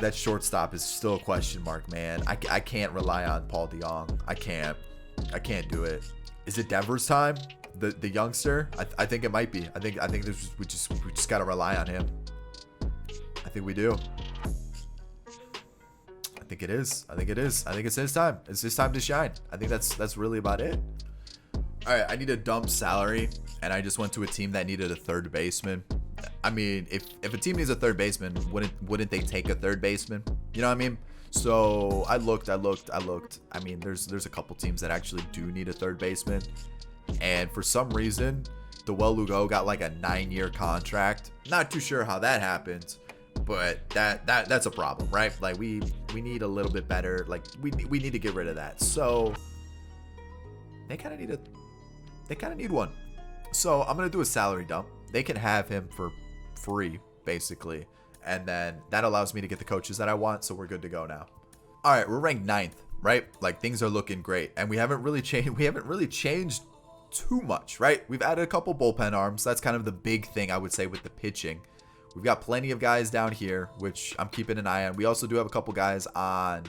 that shortstop is still a question mark, man. I can't rely on Paul DeJong. I can't do it. Is it Devers time? The youngster? I think it might be. I think we just gotta rely on him. I think we do. I think it is. I think it's his time. It's his time to shine. I think that's really about it. All right, I need a dump salary, and I just went to a team that needed a third baseman. I mean, if a team needs a third baseman, wouldn't they take a third baseman? You know what I mean? So I looked. I mean, there's a couple teams that actually do need a third baseman, and for some reason, Dewell Lugo got like a 9-year contract. Not too sure how that happened, but that's a problem, right? Like we need a little bit better. Like we need to get rid of that. So they kind of need one. So I'm gonna do a salary dump. They can have him for free, basically. And then that allows me to get the coaches that I want. So we're good to go now. All right, we're ranked 9th, right? Like things are looking great. And we haven't really changed too much, right? We've added a couple bullpen arms. That's kind of the big thing I would say with the pitching. We've got plenty of guys down here, which I'm keeping an eye on. We also do have a couple guys on,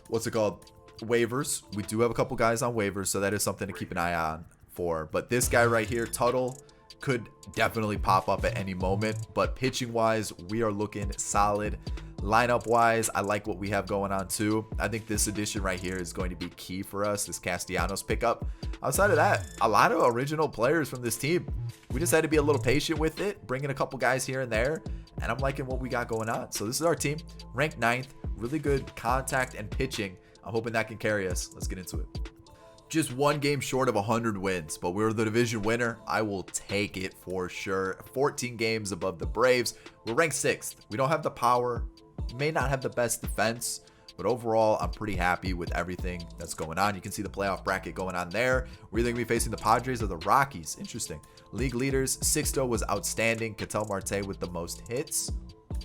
what's it called? Waivers. We do have a couple guys on waivers. So that is something to keep an eye on for. But this guy right here, Tuttle, could definitely pop up at any moment, but pitching wise, we are looking solid. Lineup wise, I like what we have going on too. I think this addition right here is going to be key for us, this Castellanos pickup. Outside of that, a lot of original players from this team. We just had to be a little patient with it, bringing a couple guys here and there, and I'm liking what we got going on. So this is our team, ranked 9th, really good contact and pitching. I'm hoping that can carry us. Let's get into it. Just one game short of 100 wins, but we're the division winner. I will take it for sure. 14 games above the Braves. We're ranked 6th. We don't have the power, may not have the best defense, but overall, I'm pretty happy with everything that's going on. You can see the playoff bracket going on there. We're either going to be facing the Padres or the Rockies. Interesting. League leaders, Sixto was outstanding. Ketel Marte with the most hits.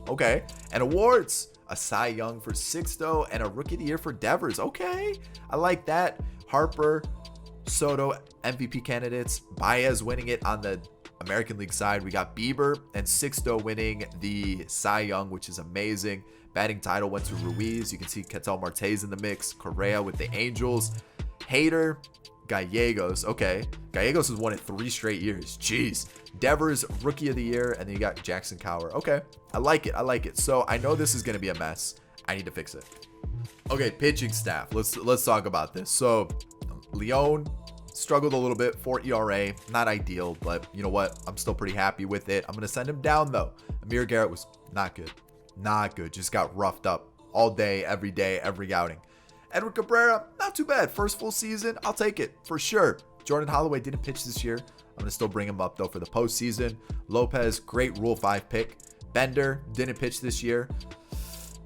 Okay. And awards, a Cy Young for Sixto and a Rookie of the Year for Devers. Okay. I like that. Harper, Soto, MVP candidates. Baez winning it on the American League side. We got Bieber and Sixto winning the Cy Young, which is amazing. Batting title went to Ruiz. You can see Ketel Marte's in the mix. Correa with the Angels. Hader, Gallegos. Okay. Gallegos has won it 3 straight years. Jeez. Devers, Rookie of the Year. And then you got Jackson Cowher. Okay. I like it. So I know this is going to be a mess. I need to fix it. Okay, pitching staff. Let's talk about this. So, Leon struggled a little bit, 4 ERA, not ideal, but you know what? I'm still pretty happy with it. I'm gonna send him down though. Amir Garrett was not good. Just got roughed up all day, every outing. Edward Cabrera, not too bad. First full season, I'll take it for sure. Jordan Holloway didn't pitch this year. I'm gonna still bring him up though for the postseason. Lopez, great Rule 5 pick. Bender didn't pitch this year.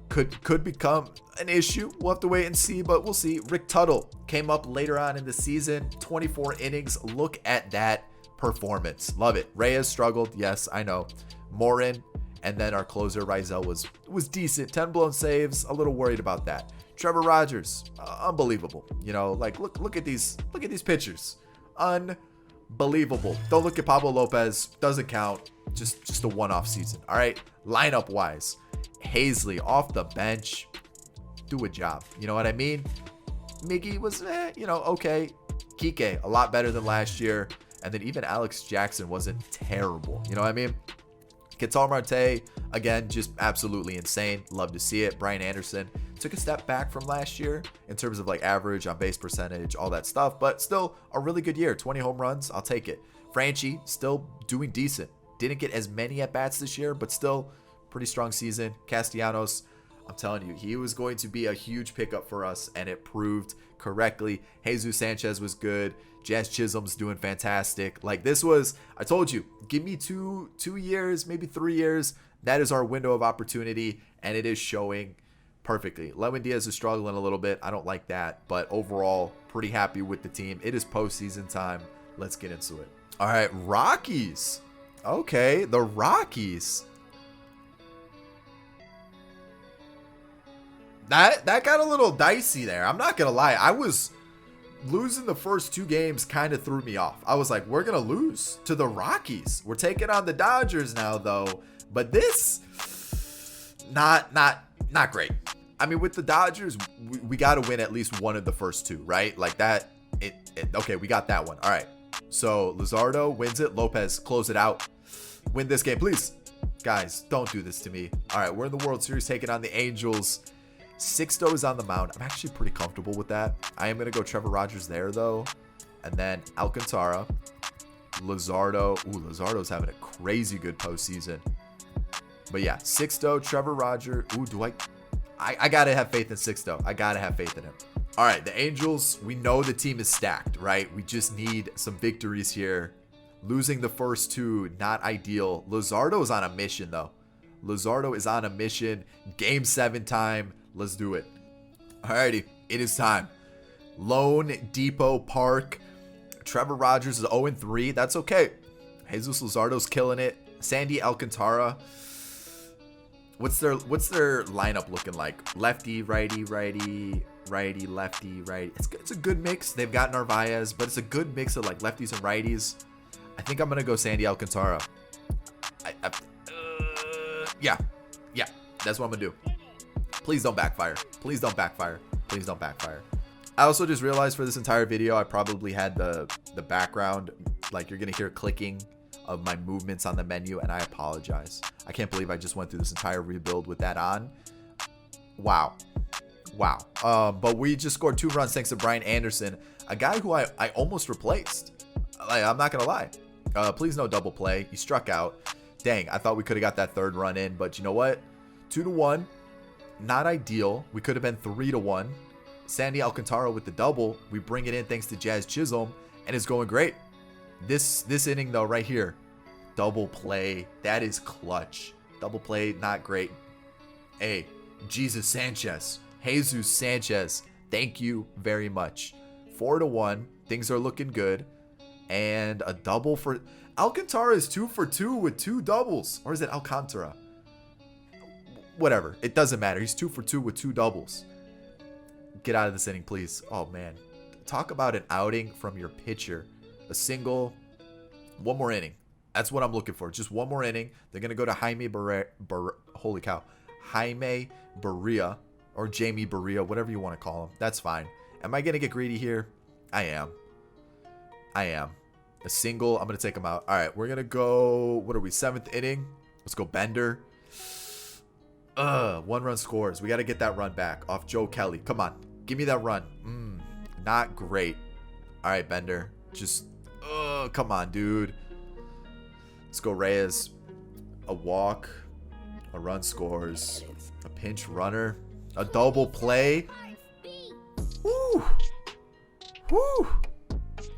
Could become an issue. We'll have to wait and see, but we'll see. Rick Tuttle came up later on in the season, 24 innings. Look at that performance. Love it. Reyes struggled. Yes, I know. Morin, and then our closer Rizal was decent. 10 blown saves. A little worried about that. Trevor Rogers, unbelievable. You know, like look at these pitchers. Unbelievable. Don't look at Pablo Lopez. Doesn't count. Just a one-off season. All right. Lineup wise. Hazley off the bench, do a job. You know what I mean? Miggy was, okay. Kike, a lot better than last year. And then even Alex Jackson wasn't terrible. You know what I mean? Ketel Marte, again, just absolutely insane. Love to see it. Brian Anderson took a step back from last year in terms of like average on base percentage, all that stuff, but still a really good year. 20 home runs, I'll take it. Franchi still doing decent. Didn't get as many at bats this year, but still pretty strong season. Castellanos, I'm telling you, he was going to be a huge pickup for us, and it proved correctly. Jesus Sanchez was good. Jazz Chisholm's doing fantastic. Like this was, I told you, give me two years, maybe 3 years. That is our window of opportunity, and it is showing perfectly. Lewin Diaz is struggling a little bit. I don't like that, but overall, pretty happy with the team. It is postseason time. Let's get into it. All right, Rockies. Okay, the Rockies. That got a little dicey there. I'm not going to lie. I was losing the first 2 games kind of threw me off. I was like, we're going to lose to the Rockies. We're taking on the Dodgers now, though. But this, not great. I mean, with the Dodgers, we got to win at least one of the first 2, right? Like that Okay, we got that one. All right. So Luzardo wins it. Lopez, close it out. Win this game, please. Guys, don't do this to me. All right, we're in the World Series taking on the Angels. Sixto is on the mound. I'm actually pretty comfortable with that. I am going to go Trevor Rogers there, though. And then Alcantara. Luzardo. Ooh, Luzardo's having a crazy good postseason. But yeah, Sixto, Trevor Rogers. Ooh, I got to have faith in Sixto. I got to have faith in him. All right, the Angels, we know the team is stacked, right? We just need some victories here. Losing the first two, not ideal. Luzardo is on a mission, though. Luzardo is on a mission. Game 7 time. Let's do it. Alrighty, it is time. Lone Depot Park. Trevor Rogers is 0-3. That's okay. Jesus Luzardo's killing it. Sandy Alcantara. What's their lineup looking like? Lefty, righty, righty, righty, lefty, righty. It's a good mix. They've got Narvaez, but it's a good mix of like lefties and righties. I think I'm gonna go Sandy Alcantara. Yeah, that's what I'm gonna do. Please don't backfire. Please don't backfire. Please don't backfire. I also just realized for this entire video, I probably had the background, like you're gonna hear clicking of my movements on the menu, and I apologize. I can't believe I just went through this entire rebuild with that on. Wow. But we just scored 2 runs thanks to Brian Anderson, a guy who I almost replaced. I'm not gonna lie. Please no double play. He struck out. Dang, I thought we could have got that 3rd run in, but you know what? 2-1. Not ideal. We could have been 3-1. Sandy Alcantara with the double. We bring it in thanks to Jazz Chisholm, and it's going great. This inning though, right here, double play. That is clutch. Double play, not great. Hey, Jesus Sanchez. Thank you very much. 4-1. Things are looking good. And a double for Alcantara is 2 for 2 with 2 doubles. Or is it Alcantara? Whatever. It doesn't matter. He's 2 for 2 with 2 doubles. Get out of this inning, please. Oh, man. Talk about an outing from your pitcher. A single. One more inning. That's what I'm looking for. Just one more inning. They're going to go to Jaime holy cow. Jaime Barria. Or Jamie Barria. Whatever you want to call him. That's fine. Am I going to get greedy here? I am. A single. I'm going to take him out. All right. We're going to go. What are we? 7th inning. Let's go Bender. 1 run scores. We got to get that run back off Joe Kelly. Come on. Give me that run. Not great. All right, Bender. Just, come on, dude. Let's go Reyes. A walk. A run scores. A pinch runner. A double play. Woo.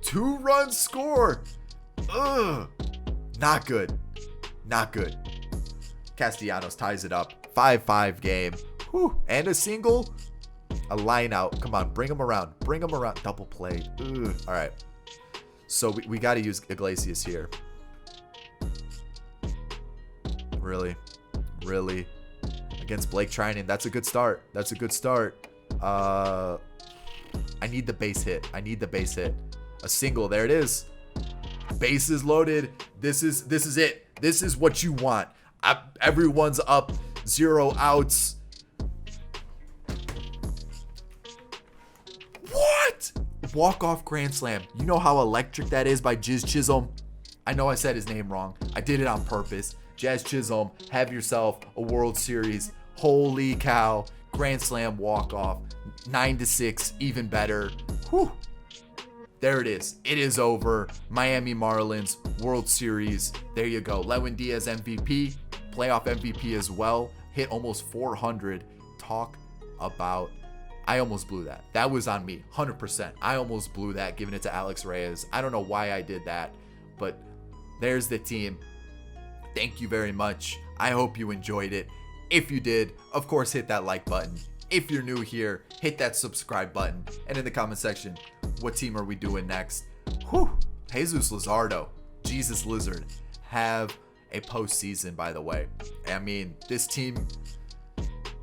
2-run score. Not good. Castellanos ties it up. 5-5 game. Whew. And a single. A line out. Come on. Bring him around. Double play. All right. So we got to use Iglesias here. Really? Against Blake Trinan. That's a good start. I need the base hit. A single. There it is. Bases loaded. This is it. This is what you want. Everyone's up. 0 outs. What? Walk-off grand slam. You know how electric that is by Jizz Chisholm? I know I said his name wrong. I did it on purpose. Jazz Chisholm, have yourself a World Series. Holy cow. Grand slam walk-off. 9-6, even better. Whew. There it is. It is over. Miami Marlins, World Series. There you go. Lewin Diaz MVP, playoff MVP as well. Hit almost 400. Talk about, I almost blew that. That was on me, 100%. I almost blew that, giving it to Alex Reyes. I don't know why I did that, but there's the team. Thank you very much. I hope you enjoyed it. If you did, of course, hit that like button. If you're new here, hit that subscribe button. And in the comment section, what team are we doing next? Whew. Jesus Luzardo. Jesus Lizard. Have a postseason, by the way. I mean, this team,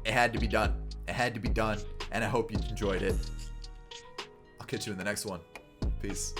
it had to be done. And I hope you enjoyed it. I'll catch you in the next one. Peace.